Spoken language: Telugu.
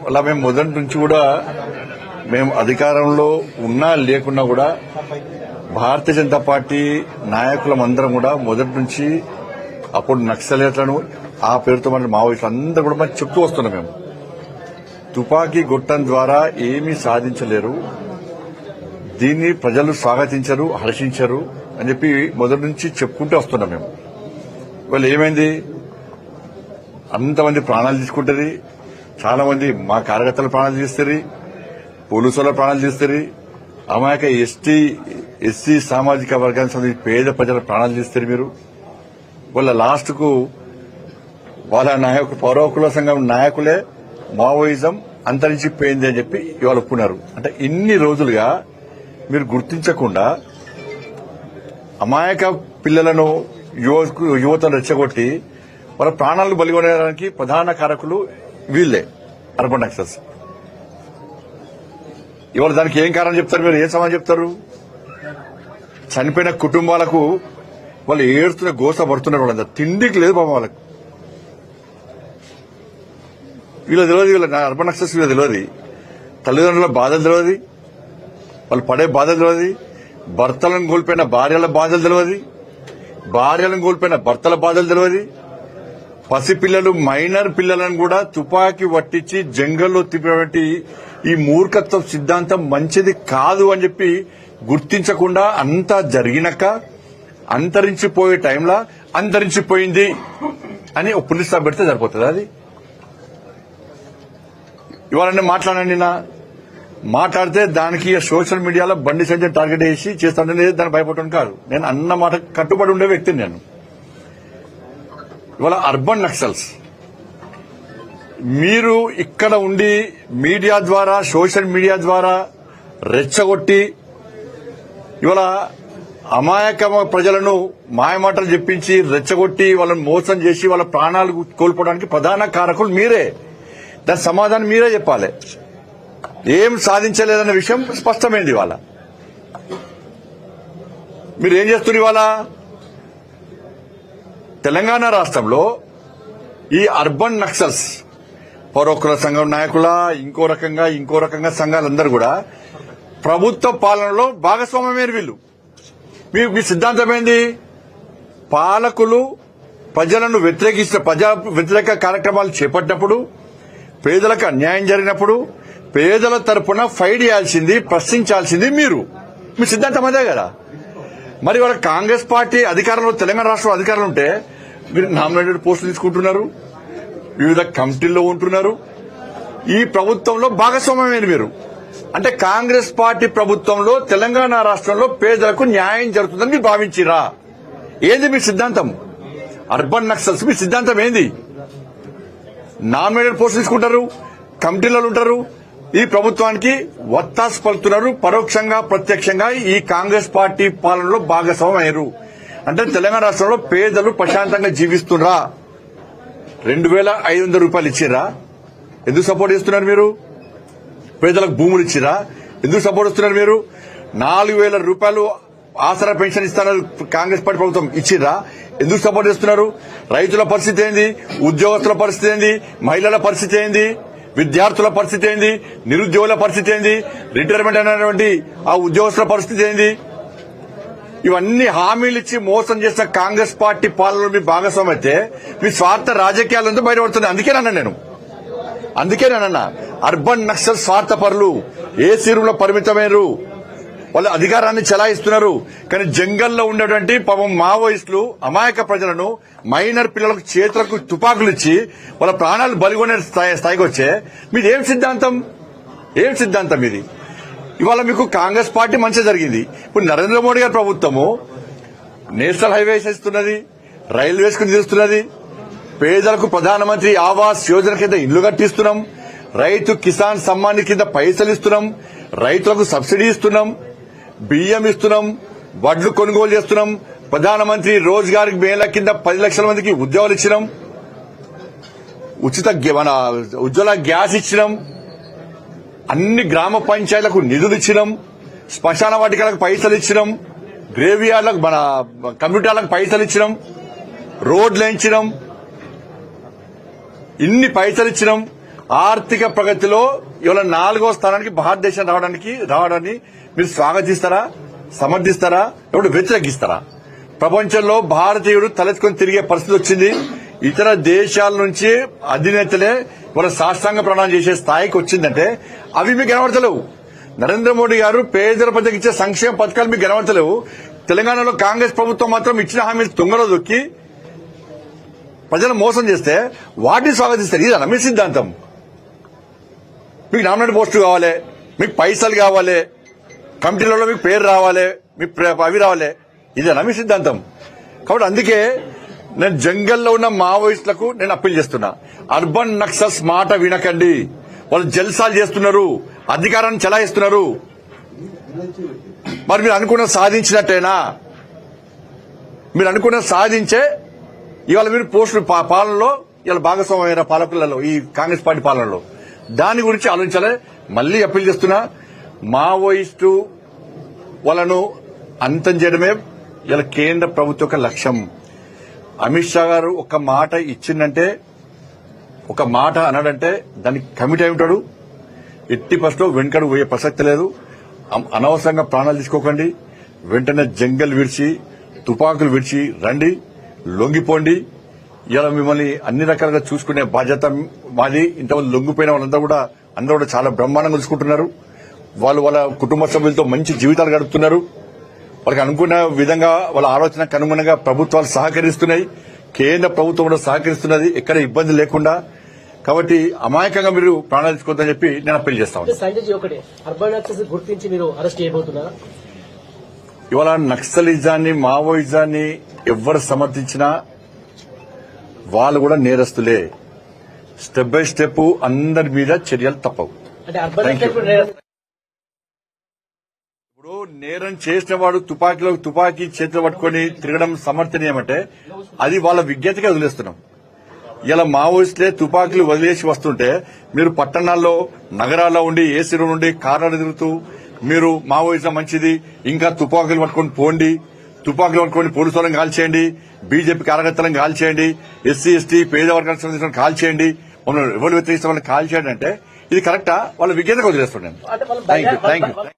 అలా మేము మొదటి నుంచి కూడా మేము అధికారంలో ఉన్నా లేకున్నా కూడా భారతీయ జనతా పార్టీ నాయకులమందరం కూడా మొదటి నుంచి అప్పుడు నక్సలేట్లను ఆ పేరుతో మన మావోయిస్టులు అందరూ కూడా మనం చెప్తూ వస్తున్నాం. మేము తుపాకీ గొట్టం ద్వారా ఏమీ సాధించలేరు, దీన్ని ప్రజలు స్వాగతించరు, హర్షించరు అని చెప్పి మొదటి నుంచి చెప్పుకుంటూ వస్తున్నాం. మేము వాళ్ళు ఏమైంది, అంతమంది ప్రాణాలు తీసుకుంటారు, చాలా మంది మా కార్యకర్తల ప్రాణాలు తీస్తారు, పోలీసుల ప్రాణాలు తీస్తారు, అమాయక ఎస్సీ సామాజిక వర్గానికి సంబంధించి పేద ప్రజల ప్రాణాలు తీస్తారు. మీరు వాళ్ళ లాస్ట్ కు వాళ్ళ పౌర హక్కుల సంఘం నాయకులే మావోయిజం అంతరించిపోయింది అని చెప్పి ఇవాళ ఒప్పుకున్నారు. అంటే ఇన్ని రోజులుగా మీరు గుర్తించకుండా అమాయక పిల్లలను యువతను రెచ్చగొట్టి వాళ్ళ ప్రాణాలను బలిగొనడానికి ప్రధాన కారకులు వీళ్లే, అర్బన్ నక్సల్స్. ఇవాళ దానికి ఏం కారణం చెప్తారు, మీరు ఏం సమాధానం చెప్తారు? చనిపోయిన కుటుంబాలకు వాళ్ళు ఏడుస్తున్న గోస పడుతున్నారు, వాళ్ళంతా తిండికి లేదు పాపం వాళ్ళకు. వీళ్ళ తెలియదు, వీళ్ళ అర్బన్ నక్సల్స్ వీళ్ళ తెలియదు, తల్లిదండ్రుల బాధలు తెలియదు, వాళ్ళు పడే బాధలు తెలియదు, భర్తలను కోల్పోయిన భార్యల బాధలు తెలియదు, భార్యలను కోల్పోయిన భర్తల బాధలు తెలియదు, పసిపిల్లలు మైనర్ పిల్లలను కూడా తుపాకీ పట్టించి జంగల్లో తిప్పినటువంటి ఈ మూర్ఖత్వ సిద్ధాంతం మంచిది కాదు అని చెప్పి గుర్తించకుండా అంతా జరిగినాక అంతరించిపోయే టైంలో అంతరించిపోయింది అని ఒక పులిస్ స్టాప్ పెడితే సరిపోతుంది. అది ఇవాళ మాట్లాడండి, మాట్లాడితే దానికి సోషల్ మీడియాలో బండి సంజయ్ టార్గెట్ చేసి చేస్తానని దాన్ని భయపడటం కాదు. నేను అన్న మాట కట్టుబడి ఉండే వ్యక్తిని నేను. ఇవాళ అర్బన్ నక్సల్స్ మీరు ఇక్కడ ఉండి మీడియా ద్వారా సోషల్ మీడియా ద్వారా రెచ్చగొట్టి ఇవాళ అమాయక ప్రజలను మాయమాటలు చెప్పించి రెచ్చగొట్టి వాళ్ళని మోసం చేసి వాళ్ళ ప్రాణాలు కోల్పోవడానికి ప్రధాన కారకులు మీరే. దాని సమాధానం మీరే చెప్పాలి. ఏం సాధించలేదన్న విషయం స్పష్టమైంది. ఇవాళ మీరు ఏం చేస్తున్నారు? ఇవాళ తెలంగాణ రాష్ట్రంలో ఈ అర్బన్ నక్సల్స్ పౌరకుల సంఘం నాయకుల ఇంకో రకంగా సంఘాలందరూ కూడా ప్రభుత్వ పాలనలో భాగస్వామ్యమైన వీళ్ళు. మీ సిద్ధాంతం ఏంది? పాలకులు ప్రజలను ప్రజా వ్యతిరేక కార్యక్రమాలు చేపట్టినప్పుడు, పేదలకు అన్యాయం జరిగినప్పుడు పేదల తరపున ఫైట్ చేయాల్సింది, ప్రశ్నించాల్సింది మీరు. మీ సిద్ధాంతం అదే కదా. మరి వాళ్ళ కాంగ్రెస్ పార్టీ అధికారంలో, తెలంగాణ రాష్ట్రంలో అధికారంలో ఉంటే మీరు నామినేటెడ్ పోస్టులు తీసుకుంటున్నారు, వివిధ కమిటీల్లో ఉంటున్నారు. ఈ ప్రభుత్వంలో భాగస్వామ్యమైన మీరు అంటే కాంగ్రెస్ పార్టీ ప్రభుత్వంలో తెలంగాణ రాష్ట్రంలో పేదలకు న్యాయం జరుగుతుందని మీరు భావించిరా? ఏంది మీ సిద్ధాంతం? అర్బన్ నక్సల్స్ మీ సిద్ధాంతం ఏంది? నామినేటెడ్ పోస్టులు తీసుకుంటారు, కమిటీలలో ఉంటారు, ఈ ప్రభుత్వానికి వత్తాసు పలుకుతున్నారు, పరోక్షంగా ప్రత్యక్షంగా ఈ కాంగ్రెస్ పార్టీ పాలనలో భాగస్వామ్యం అయ్యారు. అంటే తెలంగాణ రాష్ట్రంలో పేదలు ప్రశాంతంగా జీవిస్తున్నా 2,500 రూపాయలు ఇచ్చిరా? ఎందుకు సపోర్ట్ చేస్తున్నారు మీరు? పేదలకు భూములు ఇచ్చిరా? ఎందుకు సపోర్ట్ చేస్తున్నారు మీరు? 4,000 రూపాయలు ఆసరా పెన్షన్ ఇస్తున్నారు కాంగ్రెస్ పార్టీ ప్రభుత్వం, ఇచ్చిరా? ఎందుకు సపోర్ట్ చేస్తున్నారు? రైతుల పరిస్థితి ఏంది? ఉద్యోగస్తుల పరిస్థితి ఏంది? మహిళల పరిస్థితి ఏంది? విద్యార్థుల పరిస్థితి ఏంది? నిరుద్యోగుల పరిస్థితి ఏంది? రిటైర్మెంట్ అయినటువంటి ఆ ఉద్యోగస్తుల పరిస్థితి ఏంది? ఇవన్నీ హామీలు ఇచ్చి మోసం చేసిన కాంగ్రెస్ పార్టీ పాలనలో మీ భాగస్వామ్యం అయితే మీ స్వార్థ రాజకీయాలంతా బయటపడుతుంది. అందుకేనన్నా అర్బన్ నక్సల్ స్వార్థపరులు ఏ రూమ్లో పరిమితమయ్యారు, వాళ్ళు అధికారాన్ని చెలాయిస్తున్నారు. కానీ జంగల్లో ఉండేటువంటి పాపం మావోయిస్టులు అమాయక ప్రజలను, మైనర్ పిల్లలకు చేతులకు తుపాకులు ఇచ్చి వాళ్ళ ప్రాణాలు బలిగొనే స్థాయికి వచ్చే మీది ఏం సిద్ధాంతం ఇది? ఇవాళ మీకు కాంగ్రెస్ పార్టీ మంచి జరిగింది. ఇప్పుడు నరేంద్ర మోడీ గారి ప్రభుత్వము నేషనల్ హైవేస్ ఇస్తున్నది, రైల్వేస్ కు నిలుస్తున్నది, పేదలకు ప్రధానమంత్రి ఆవాస్ యోజన కింద ఇళ్లు కట్టిస్తున్నాం, రైతు కిసాన్ సమ్మాన్ కింద పైసలు ఇస్తున్నాం, రైతులకు సబ్సిడీ ఇస్తున్నాం, బియ్యం ఇస్తున్నాం, వడ్లు కొనుగోలు చేస్తున్నాం, ప్రధానమంత్రి రోజ్గార్ మేళ కింద 10 లక్షల మందికి ఉద్యోగాలు ఇచ్చినాం, ఉచిత ఉజ్వల గ్యాస్ ఇచ్చినాం, అన్ని గ్రామ పంచాయతీలకు నిధులు ఇచ్చినాం, శ్మశాన వాటికలకు పైసలు ఇచ్చినాం, గ్రేవియార్లకు మన కంప్యూటర్లకు పైసలు ఇచ్చినాం, రోడ్లు వేయించినాం, ఇన్ని పైసలు ఇచ్చినాం. ఆర్థిక ప్రగతిలో ఇవాళ 4వ స్థానానికి భారతదేశం రావడాన్ని మీరు స్వాగతిస్తారా, సమర్థిస్తారా, ఇప్పుడు వ్యతిరేకిస్తారా? ప్రపంచంలో భారతీయుడు తలెత్తుకొని తిరిగే పరిస్థితి వచ్చింది. ఇతర దేశాల నుంచి అధినేతలే ఇవాళ సాష్టాంగ ప్రణాళిక చేసే స్థాయికి వచ్చిందంటే అవి మీకు కనబడతలేవు. నరేంద్ర మోడీ గారు పేదల ప్రజలకు ఇచ్చే సంక్షేమ పథకాలు మీకు కనబడతలేవు. తెలంగాణలో కాంగ్రెస్ ప్రభుత్వం మాత్రం ఇచ్చిన హామీలు తుంగలో దొక్కి ప్రజలను మోసం చేస్తే వాటిని స్వాగతిస్తారు. ఇదన్నా మీ సిద్ధాంతం? మీకు నామినేట్ పోస్టు కావాలి, మీకు పైసలు కావాలి, కమిటీలలో మీకు పేరు రావాలి, మీకు అవి రావాలి, ఇదేనా మీ సిద్ధాంతం? కాబట్టి అందుకే నేను జంగల్లో ఉన్న మావోయిస్టులకు నేను అప్పీల్ చేస్తున్నా, అర్బన్ నక్సల్స్ మాట వినకండి. వాళ్ళు జల్సాలు చేస్తున్నారు, అధికారాన్ని చెలాయిస్తున్నారు. మరి మీరు అనుకున్న సాధించినట్టేనా? మీరు అనుకున్న సాధించే ఇవాళ మీరు పోస్టులు పాలనలో ఇవాళ భాగస్వామ్యమైన పాలకులలో ఈ కాంగ్రెస్ పార్టీ పాలనలో దాని గురించి ఆలోచించాలి. మళ్లీ అప్పీల్ చేస్తున్నా, మావోయిస్టు వాళ్ళను అంతం చేయడమే ఇలా కేంద్ర ప్రభుత్వ యొక్క లక్ష్యం. అమిత్ షా గారు ఒక మాట ఇచ్చిందంటే, ఒక మాట అన్నాడంటే దానికి కమిట్ అయి ఉంటాడు. ఎట్టి పరిస్థితుల్లో వెనుకడు పోయే ప్రసక్తి లేదు. అనవసరంగా ప్రాణాలు తీసుకోకండి. వెంటనే జంగల్ విడిచి, తుపాకులు విడిచి రండి, లొంగిపోండి. ఇలా మిమ్మల్ని అన్ని రకాలుగా చూసుకునే బాధ్యత మాది. ఇంతమంది లొంగిపోయిన వాళ్ళందరూ కూడా చాలా బ్రహ్మాండంగా చూసుకుంటున్నారు. వాళ్ళు వాళ్ళ కుటుంబ సభ్యులతో మంచి జీవితాలు గడుపుతున్నారు. వాళ్ళకి అనుకున్న విధంగా వాళ్ళ ఆలోచనకు అనుగుణంగా ప్రభుత్వాలు సహకరిస్తున్నాయి, కేంద్ర ప్రభుత్వం కూడా సహకరిస్తున్నది, ఎక్కడ ఇబ్బంది లేకుండా. కాబట్టి అమాయకంగా మీరు ప్రాణాలు తీసుకోవద్దని చెప్పి నేను అప్పీల్ చేస్తా ఉన్నాను. సంజయ్ ఒకటి అర్బన్ నక్సల్స్ గుర్తించి మీరు అరెస్ట్ చేయబోతున్నారా? ఇవాళ నక్సలిజాన్ని, మావోయిజాన్ని ఎవరు సమర్థించినా వాళ్ళు కూడా నేరస్తులే. స్టెప్ బై స్టెప్ అందరి మీద చర్యలు తప్పవు. అంటే అర్బన్ నక్సల్ ఇప్పుడు నేరం చేసిన వాడు తుపాకీ చేతిలో పట్టుకుని తిరగడం సమర్థనీయమంటే అది వాళ్ళ విజ్ఞతగా వదిలేస్తున్నాం. ఇలా మావోయిస్టులే తుపాకీలు వదిలేసి వస్తుంటే మీరు పట్టణాల్లో, నగరాల్లో ఉండి ఏసీ నుండి కార్లు తిరుగుతూ మీరు మావోయిజం మంచిది, ఇంకా తుపాకీలు పట్టుకొని పోండి, తుపాకీలు పట్టుకొని పోలీసు వాళ్ళని కాల్ చేయండి, బీజేపీ కార్యకర్తలను కాల్ చేయండి, ఎస్సీ ఎస్టీ పేద వర్గాలకు సంబంధించిన కాల్ చేయండి, ఎవరు వ్యతిరేకిస్తే వాళ్ళని కాల్ చేయండి అంటే ఇది కరెక్టా? వాళ్ళ విజ్ఞతగా వదిలేస్తున్నాను. Thank you.